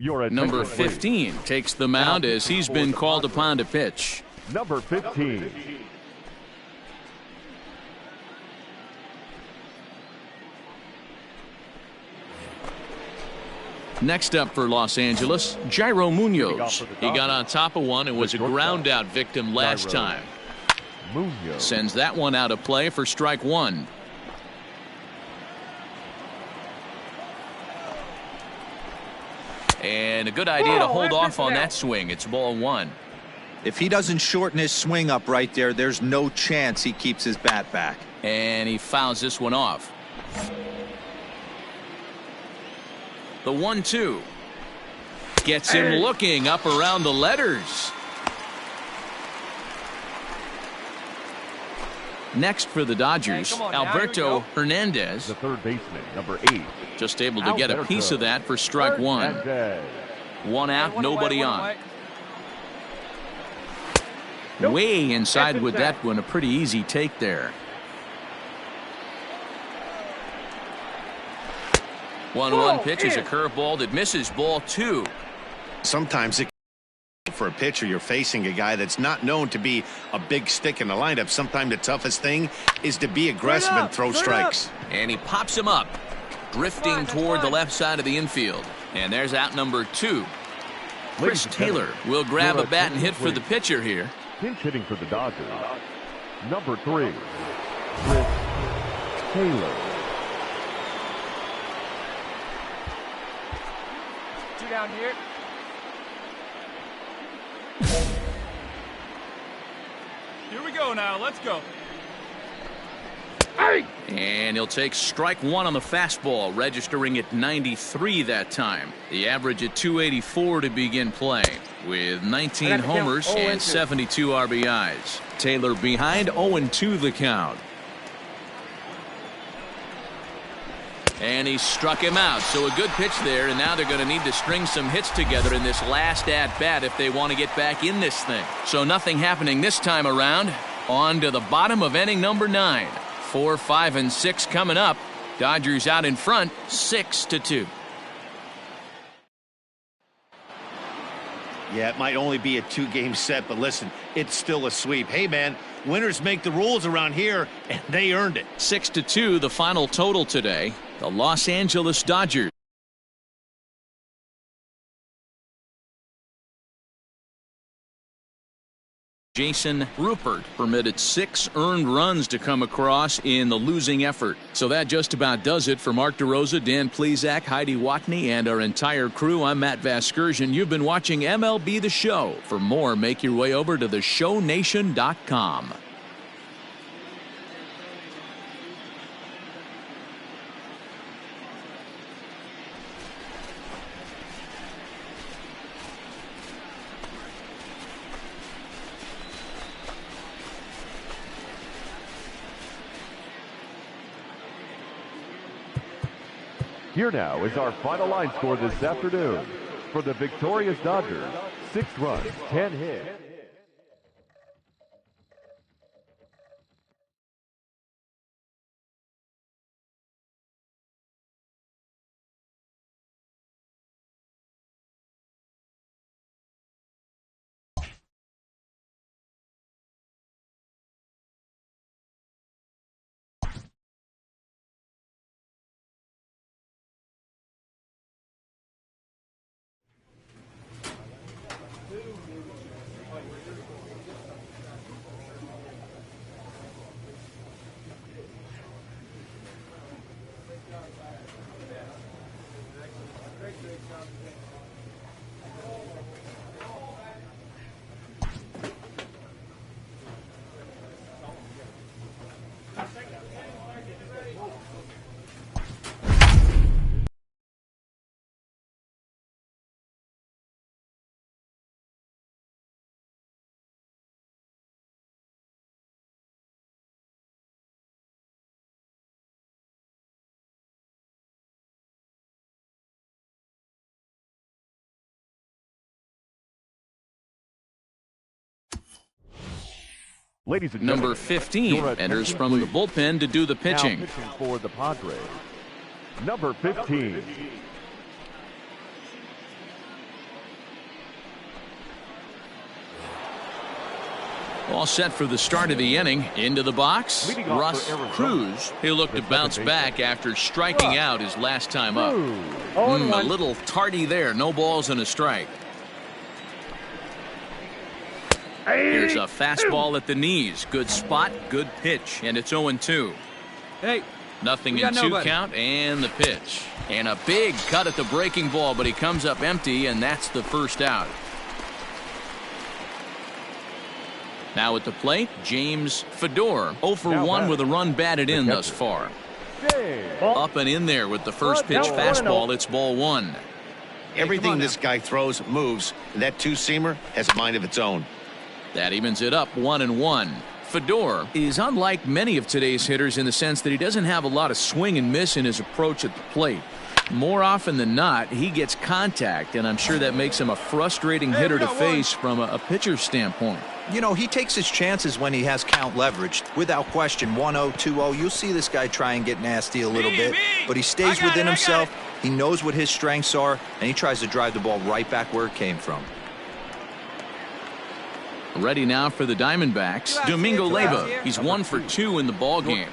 Number 15 takes the mound as he's been called upon to pitch. Number 15. Next up for Los Angeles, Jairo Munoz. He got on top of one and was a ground out victim last time. Sends that one out of play for strike one. And a good idea to hold off on that swing. It's ball one. If he doesn't shorten his swing up right there, there's no chance he keeps his bat back. And he fouls this one off. The 1-2 gets him looking up around the letters. Next for the Dodgers, Alberto Hernandez. The third baseman, number 8. Just able to get a piece of that for strike one. One out, nobody on. Way inside with that one, a pretty easy take there. 1-1 pitch is a curveball that misses, ball two. Sometimes for a pitcher, you're facing a guy that's not known to be a big stick in the lineup. Sometimes the toughest thing is to be aggressive and throw strikes. And he pops him up, drifting toward the left side of the infield. And there's out number 2. Chris Taylor will grab a bat and hit for the pitcher here. Pinch hitting for the Dodgers. Number 3, Chris Taylor. 2 down here. Here we go now. Let's go. And he'll take strike one on the fastball, registering at 93 that time. The average at 284 to begin play, with 19 homers and 72 RBIs. Taylor behind, 0-2 the count. And he struck him out. So a good pitch there, and now they're going to need to string some hits together in this last at-bat if they want to get back in this thing. So nothing happening this time around. On to the bottom of inning number 9. 4, 5, and 6 coming up. Dodgers out in front, 6-2. Yeah, it might only be a 2-game set, but listen, it's still a sweep. Hey, man, winners make the rules around here, and they earned it. 6-2, the final total today. The Los Angeles Dodgers. Jason Rupert permitted 6 earned runs to come across in the losing effort. So that just about does it for Mark DeRosa, Dan Plesac, Heidi Watney, and our entire crew. I'm Matt Vasgersian. You've been watching MLB The Show. For more, make your way over to theshownation.com. Here now is our final line score this afternoon. For the victorious Dodgers, 6 runs, 10 hits. Ladies and Number gentlemen, 15 enters from the bullpen to do the pitching. Now pitching for the Padres, number 15. All set for the start of the inning. Into the box, Russ Cruz. He'll look to bounce back after striking out his last time up. A little tardy there. No balls and a strike. Here's a fastball at the knees. Good spot, good pitch, and it's 0-2. Hey, nothing in 2 count, and the pitch. And a big cut at the breaking ball, but he comes up empty, and that's the first out. Now at the plate, James Fedor. 0 for 1 with a run batted in thus far. Up and in there with the first pitch fastball. It's ball 1. Everything this guy throws moves, and that 2-seamer has a mind of its own. That evens it up 1-1. Fedor is unlike many of today's hitters in the sense that he doesn't have a lot of swing and miss in his approach at the plate. More often than not, he gets contact, and I'm sure that makes him a frustrating hitter to face from a pitcher's standpoint. You know, he takes his chances when he has count leveraged. Without question, 1-0, 2-0. You'll see this guy try and get nasty a little bit, but he stays within himself. He knows what his strengths are, and he tries to drive the ball right back where it came from. Ready now for the Diamondbacks, Domingo Leyba. He's 1 for 2 in the ball game.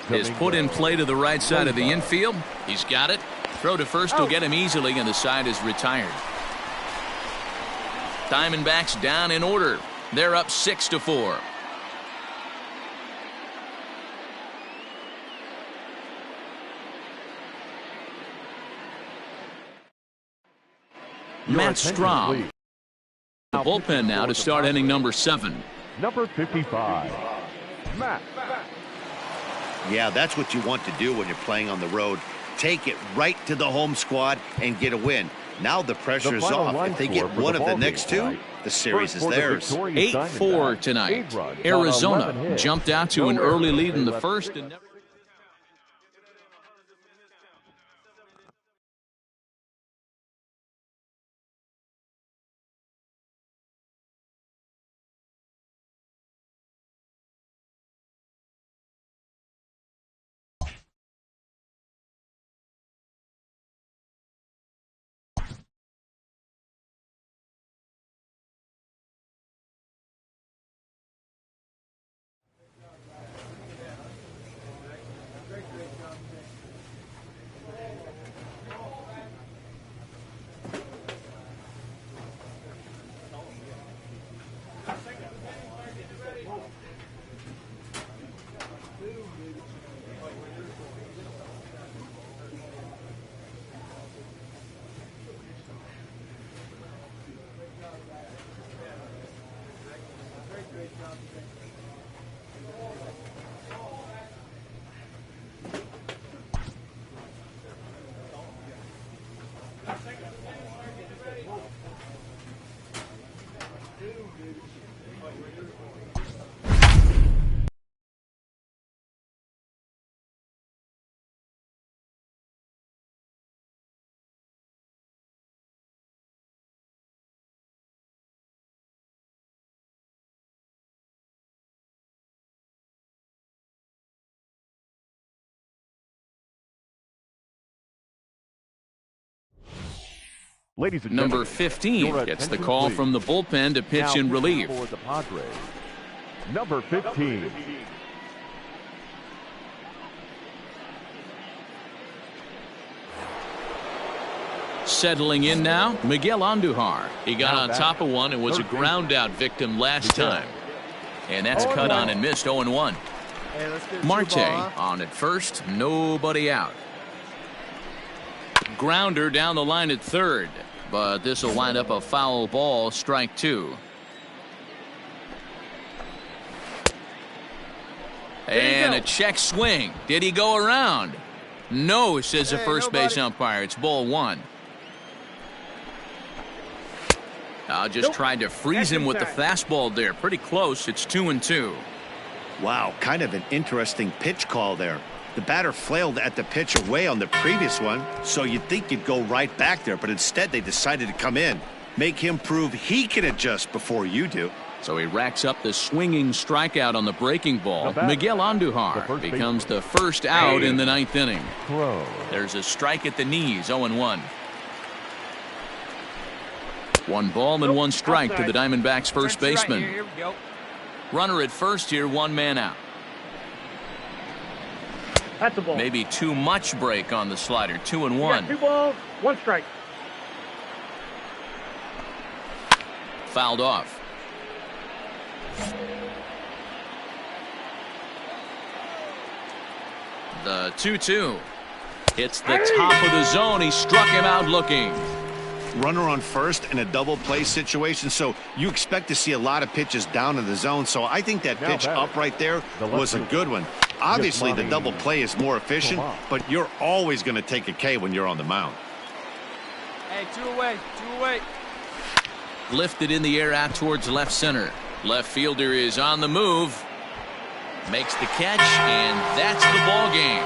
Is put in play to the right side of the infield. He's got it. Throw to first will get him easily, and the side is retired. Diamondbacks down in order. They're up 6-4. Matt Strahm. The bullpen now to start inning number 7. Number 55, Matt. Yeah, that's what you want to do when you're playing on the road. Take it right to the home squad and get a win. Now the pressure is off. If they get one of the next 2, the series is theirs. 8-4 tonight. Arizona jumped out to an early lead in the first and never Ladies and Number gentlemen, 15 your gets the attention, call please. from the bullpen to pitch Now in relief. for the Padres, number 15. Settling in now, Miguel Andujar. He got Now on back, top of one and was a third baseman. ground out victim last Miguel. time. And that's 0-1. cut on and missed 0-1. Hey, let's get Marte two ball, huh? on at first, nobody out. Grounder down the line at third, but this will wind up a foul ball, strike two. And a check swing. Did he go around? No, says the first base umpire. It's ball one. Just tried to freeze him with the fastball there. Pretty close. It's 2-2. Wow, kind of an interesting pitch call there. The batter flailed at the pitch away on the previous one, so you'd think you'd go right back there, but instead they decided to come in. Make him prove he can adjust before you do. So he racks up the swinging strikeout on the breaking ball. The Miguel Andujar becomes the first out in the ninth inning. Throw. There's a strike at the knees, 0-1. One ball and one strike to the Diamondbacks first baseman. Here we go. Runner at first here, one man out. That's a ball. Maybe too much break on the slider, 2-1. 2 balls, 1 strike. Fouled off. The 2-2. Hits the top of the zone. He struck him out looking. Runner on first in a double play situation, so you expect to see a lot of pitches down in the zone. So I think that pitch up right there was a good one. Obviously, the double play is more efficient, but you're always going to take a K when you're on the mound. Hey, two away. Lifted in the air out towards left center. Left fielder is on the move. Makes the catch, and that's the ball game.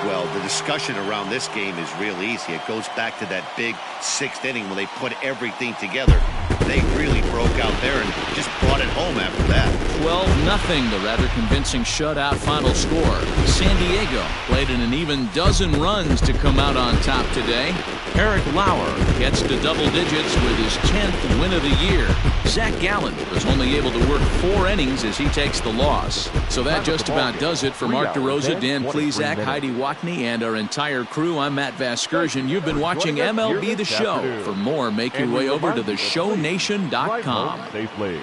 Well, the discussion around this game is real easy. It goes back to that big sixth inning when they put everything together. They really broke out there and just brought it home after that. 12-0, the rather convincing shutout final score. San Diego played in an even dozen runs to come out on top today. Eric Lauer gets to double digits with his 10th win of the year. Zach Gallen was only able to work 4 innings as he takes the loss. So that just about does it for Mark DeRosa, Dan Plesac, Heidi Watney, and our entire crew. I'm Matt Vasgersian. You've been watching MLB The Show. For more, make your way over to theshownation.com. Safely.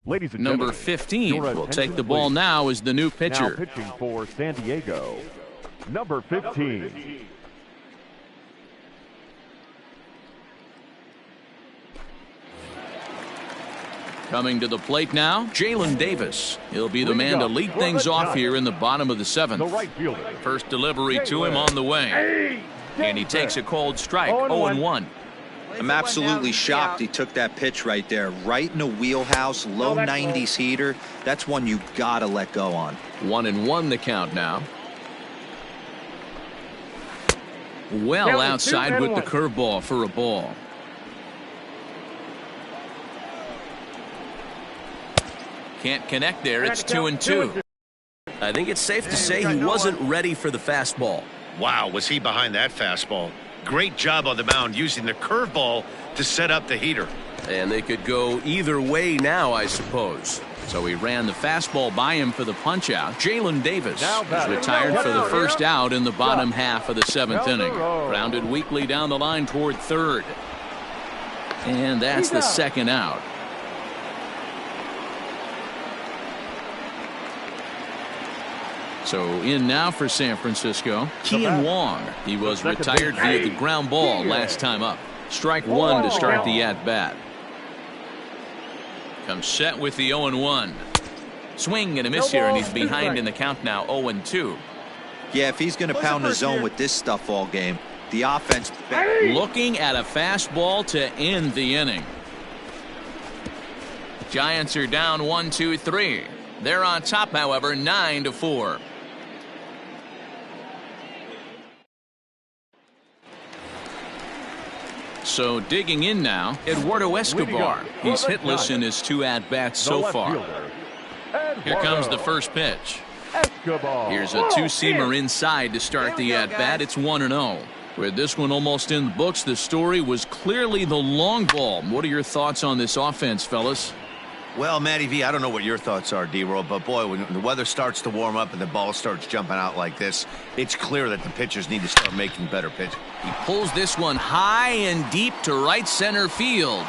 Ladies and Number gentlemen, 15 your will attention, take the ball please. now as the new Now pitcher. pitching for San Diego, number 15. Coming to the plate now, Jalen Davis. He'll be the man to lead things off here in the bottom of the The seventh. right fielder. First delivery to him on the way. And he takes a cold strike, 0-1. I'm absolutely shocked he took that pitch right there. Right in the wheelhouse, low 90s heater. That's one you got to let go on. 1-1 the count now. Well outside with the curveball for a ball. Can't connect there. It's 2-2. I think it's safe to say he wasn't ready for the fastball. Wow, was he behind that fastball? Great job on the mound using the curveball to set up the heater. And they could go either way now, I suppose. So he ran the fastball by him for the punch-out. Jalen Davis is retired for the first out in the bottom half of the seventh inning. Grounded weakly down the line toward third. And that's the second out. So in now for San Francisco, Kian Wong. He was retired via the ground ball last time up. Strike one to start the at-bat. Comes set with the 0-1. Swing and a miss here, and he's behind in the count now, 0-2. Yeah, if he's going to pound the zone with this stuff all game, the offense... Looking at a fastball to end the inning. Giants are down 1-2-3. They're on top, however, 9-4. So digging in now, Eduardo Escobar. He's hitless in his two at-bats so far. Here comes the first pitch. Here's a two-seamer inside to start the at-bat. It's 1-0. With this one almost in the books, the story was clearly the long ball. What are your thoughts on this offense, fellas? Well, Matty V, I don't know what your thoughts are, D-Roll, but boy, when the weather starts to warm up and the ball starts jumping out like this, it's clear that the pitchers need to start making better pitches. He pulls this one high and deep to right center field.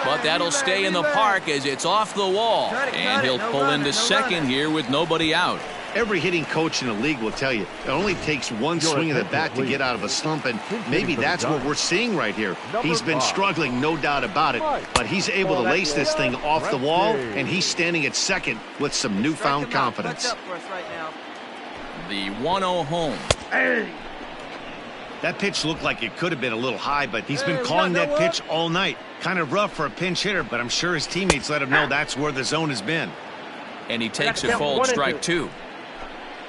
But that'll stay in the park as it's off the wall. And he'll pull into second here with nobody out. Every hitting coach in the league will tell you it only takes one swing of the bat to get out of a slump, and maybe that's what we're seeing right here. He's been struggling, no doubt about it, but he's able to lace this thing off the wall, and he's standing at second with some newfound confidence. The 1-0 home. That pitch looked like it could have been a little high, but he's been calling that pitch all night. Kind of rough for a pinch hitter, but I'm sure his teammates let him know that's where the zone has been. And he takes a cold strike two.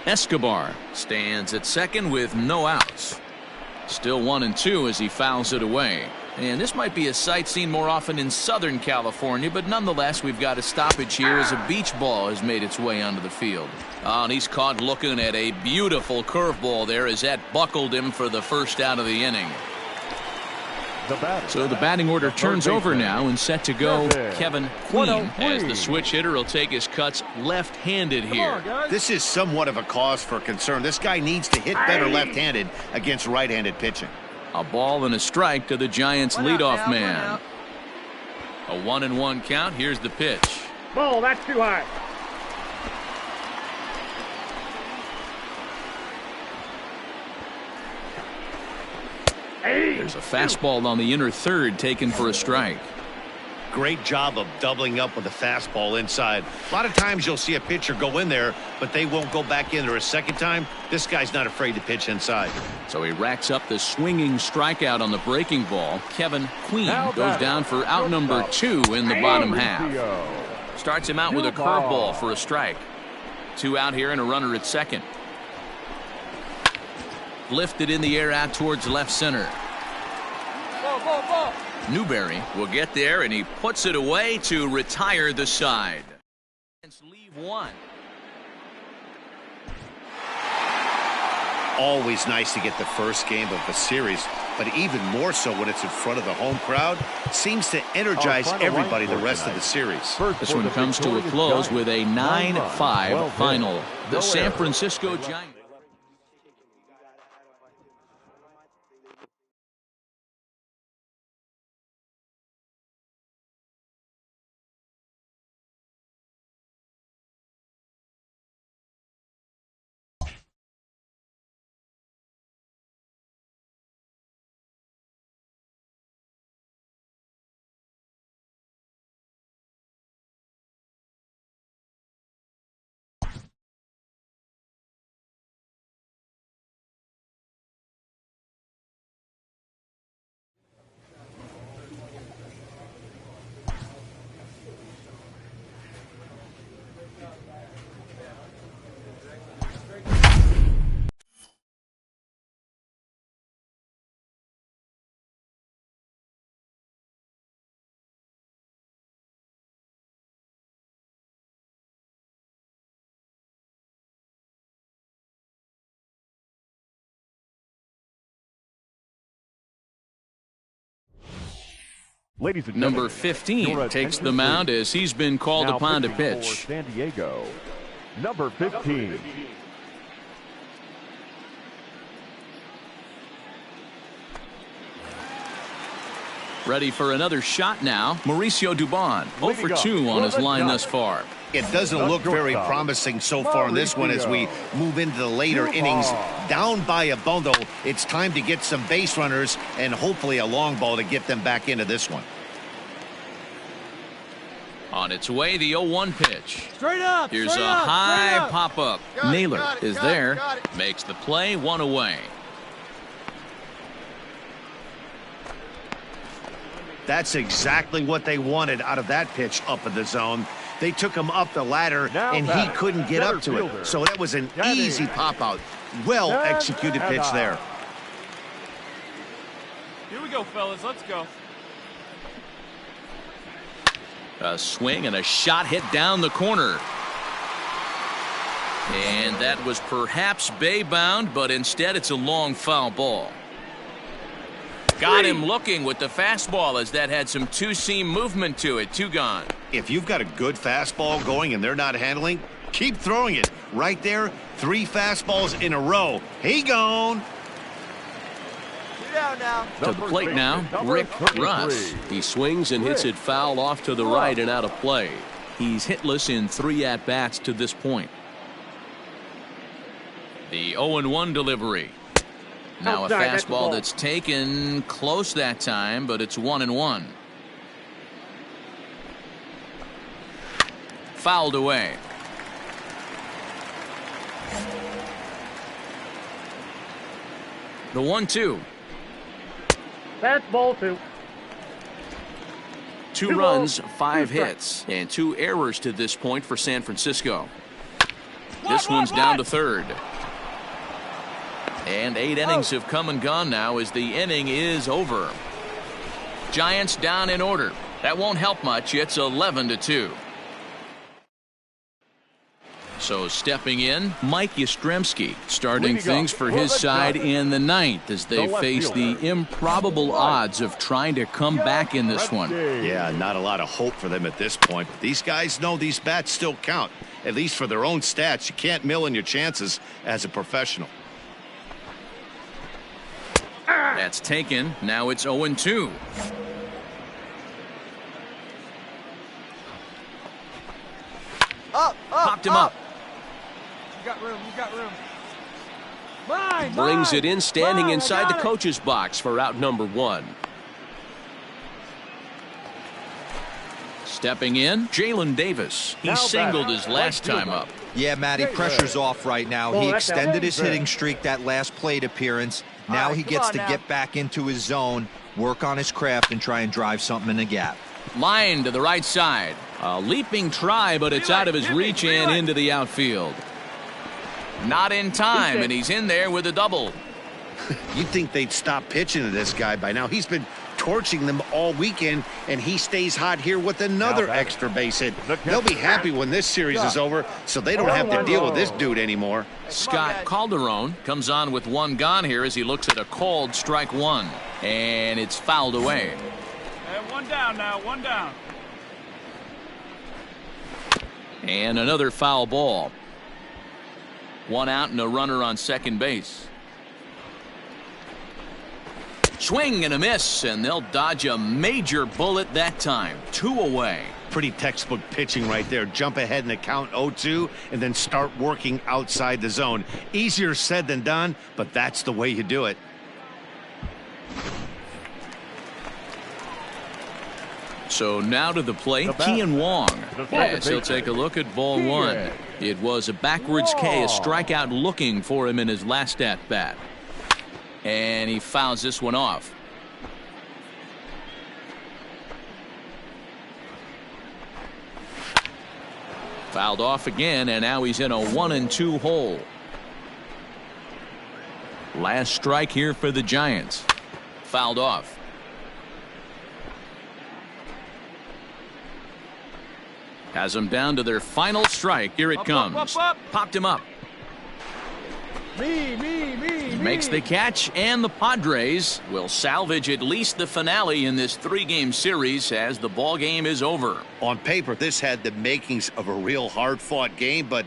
Escobar stands at second with no outs. Still 1-2 as he fouls it away. And this might be a sight seen more often in Southern California, but nonetheless, we've got a stoppage here as a beach ball has made its way onto the field. Oh, and he's caught looking at a beautiful curveball there as that buckled him for the first out of the inning. So the batting order turns over now and set to go Kevin Queen as the switch hitter will take his cuts left-handed here. This is somewhat of a cause for concern. This guy needs to hit better left-handed against right-handed pitching. A ball and a strike to the Giants leadoff man. A 1-1 count. Here's the pitch. Ball, that's too high. There's a fastball on the inner third taken for a strike. Great job of doubling up with a fastball inside. A lot of times you'll see a pitcher go in there, but they won't go back in there a second time. This guy's not afraid to pitch inside. So he racks up the swinging strikeout on the breaking ball. Kevin Queen goes down for out number 2 in the bottom half. Starts him out with a curveball for a strike. 2 out here and a runner at second. Lifted in the air out towards left center. Newberry will get there, and he puts it away to retire the side. Leave one. Always nice to get the first game of a series, but even more so when it's in front of the home crowd. Seems to energize everybody the rest of the series. This one comes to a close with a 9-5 final. The San Francisco Giants. Ladies and Number gentlemen, 15 your takes attention, the mound please. as he's been called Now upon to pitching for pitch. San Diego, number 15. Ready for another shot now. Mauricio Dubon, 0 for 2 on his line thus far. It doesn't look very promising so far in this one as we move into the later innings. Down by a bundle, it's time to get some base runners and hopefully a long ball to get them back into this one. On its way, the 0-1 pitch. Straight up. Here's straight a up, high straight up. pop-up. Naylor is there. Makes the play, 1 away. That's exactly what they wanted out of that pitch up in the zone. They took him up the ladder, and he couldn't get up to it. So that was an easy pop-out. Well-executed pitch there. Here we go, fellas. Let's go. A swing and a shot hit down the corner. And that was perhaps bay-bound, but instead it's a long foul ball. Got him looking with the fastball as that had some two-seam movement to it. 2 gone. If you've got a good fastball going and they're not handling, keep throwing it. Right there, 3 fastballs in a row. He gone. Get down now. To the plate now, Rick Russ. He swings and hits it foul off to the right and out of play. He's hitless in 3 at-bats to this point. The 0-1 delivery. Now a fastball that's taken close that time, but it's 1-1. Fouled away. The 1-2. That's ball 2. 2 runs, 5 hits, and 2 errors to this point for San Francisco. This one's down to third. And 8 innings have come and gone now as the inning is over. Giants down in order. That won't help much. It's 11-2. So stepping in, Mike Yastrzemski starting things for his side in the 9th as they face the improbable odds of trying to come back in this one. Yeah, not a lot of hope for them at this point. But these guys know these bats still count, at least for their own stats. You can't mill in your chances as a professional. That's taken. Now it's 0-2. Popped him up. You got room. You got room. Mine. Brings it in standing Mine, inside the coach's box for out number 1. Stepping in, Jalen Davis. He singled his last time up. Yeah, Matty, pressure's off right now. He extended his hitting streak that last plate appearance. Now he gets to get back into his zone, work on his craft, and try and drive something in the gap. Line to the right side. A leaping try, but it's out of his reach and into the outfield. Not in time, and he's in there with a double. You'd think they'd stop pitching to this guy by now. He's been torching them all weekend, and he stays hot here with another extra base hit. They'll be happy when this series is over, so they don't have to deal with this dude anymore. Scott Calderon comes on with 1 gone here as he looks at a called strike 1, and it's fouled away. Hey, 1 down now. 1 down. And another foul ball. 1 out and a runner on second base. Swing and a miss, and they'll dodge a major bullet that time. 2 away. Pretty textbook pitching right there. Jump ahead in the count 0-2 and then start working outside the zone. Easier said than done, but that's the way you do it. So now to the plate, Kian Wong. Yes, he'll take a look at ball 1. It was a backwards K, a strikeout looking for him in his last at-bat. And he fouls this one off. Fouled off again, and now he's in a 1-2 hole. Last strike here for the Giants. Fouled off. Has them down to their final strike. Here it comes. Up. Popped him up. He makes the catch, and the Padres will salvage at least the finale in this 3-game series as the ball game is over. On paper, this had the makings of a real hard-fought game, but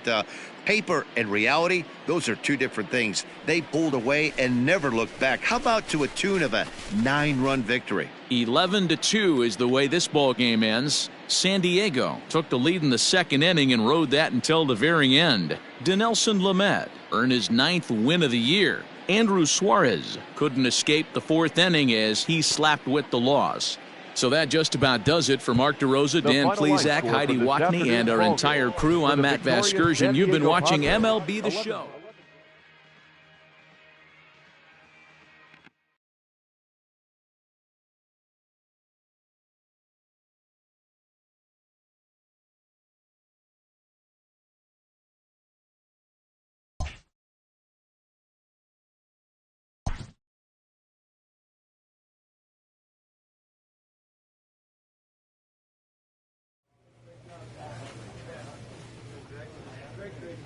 paper and reality, those are two different things. They pulled away and never looked back. How about to a tune of a 9-run victory? 11-2 is the way this ball game ends. San Diego took the lead in the 2nd inning and rode that until the very end. Dinelson Lamet earned his 9th win of the year. Andrew Suarez couldn't escape the 4th inning as he slapped with the loss. So that just about does it for Mark DeRosa, Dan Plesac, Heidi Watney, and our entire crew. I'm Matt Vasgersian. You've been watching MLB The Show. Great, great,